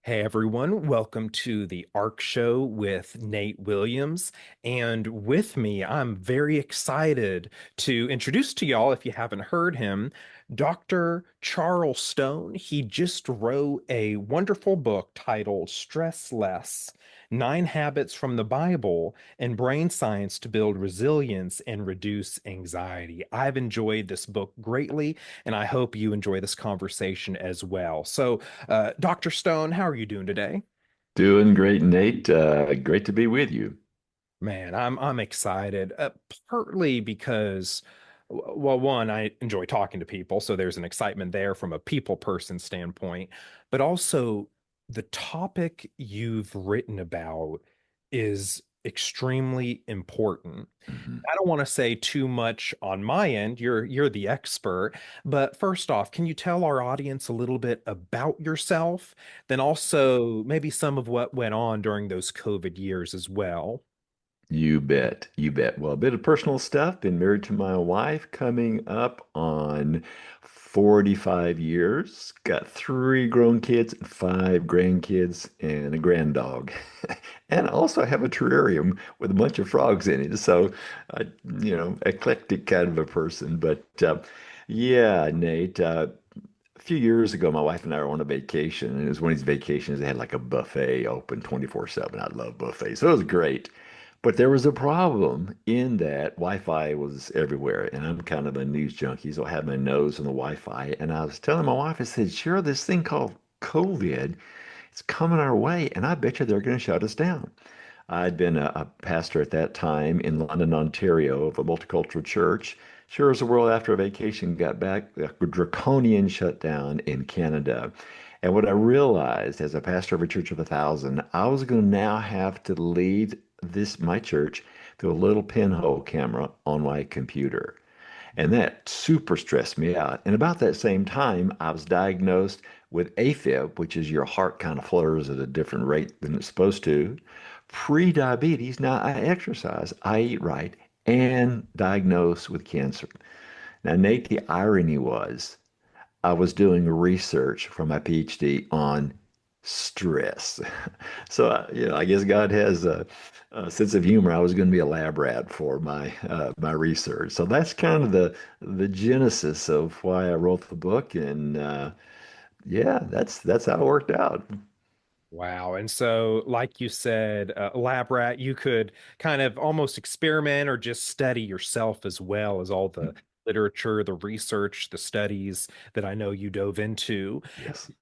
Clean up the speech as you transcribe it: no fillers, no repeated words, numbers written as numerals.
Hey everyone, welcome to the ARC Show with Nate Williams. And with me, I'm very excited to introduce to y'all, if you haven't heard him, Dr. Charles Stone. He just wrote a wonderful book titled Stress Less: Nine Habits from the Bible and Brain Science to Build Resilience and Reduce Anxiety. I've enjoyed this book greatly, and I hope you enjoy this conversation as well. Dr. Stone, how are you doing today? Doing great, Nate. Great to be with you. Man, I'm excited. Partly because, well, one, I enjoy talking to people, so there's an excitement there from a people person standpoint, but also the topic you've written about is extremely important. Mhm. I don't want to say too much on my end. You're the expert, but first off, can you tell our audience a little bit about yourself? Then also maybe some of what went on during those COVID years as well. You bet. You bet. Well, a bit of personal stuff. Been married to my wife coming up on 45 years. Got three grown kids and five grandkids and a grand dog. And also have a terrarium with a bunch of frogs in it. So, uh, eclectic kind of a person. But yeah, Nate, a few years ago, my wife and I were on a vacation, and it was one of these vacations that had like a buffet open 24/7. I love buffets, so it was great. But there was a problem in that Wi-Fi was everywhere, and I'm kind of a news junkie, so I had my nose on the Wi-Fi, and I was telling my wife, I said, "Sure, this thing called COVID, it's coming our way, and I bet you they're going to shut us down." I'd been a pastor at that time in London, Ontario, of a multicultural church. Sure as the world after a vacation got back, a draconian shutdown in Canada. And what I realized as a pastor of a church of 1,000, I was going to now have to lead my church, through a little pinhole camera on my computer. And that super stressed me out. And about that same time, I was diagnosed with AFib, which is your heart kind of flutters at a different rate than it's supposed to. Pre-diabetes. Now I exercise, I eat right, and diagnosed with cancer. Now, Nate, the irony was I was doing research for my PhD on stress. So, I guess God has a sense of humor. I was going to be a lab rat for my research. So that's kind of the genesis of why I wrote the book, and yeah, that's how it worked out. Wow. And so, like you said, lab rat, you could kind of almost experiment or just study yourself as well as all the literature, the research, the studies that I know you dove into. Yes.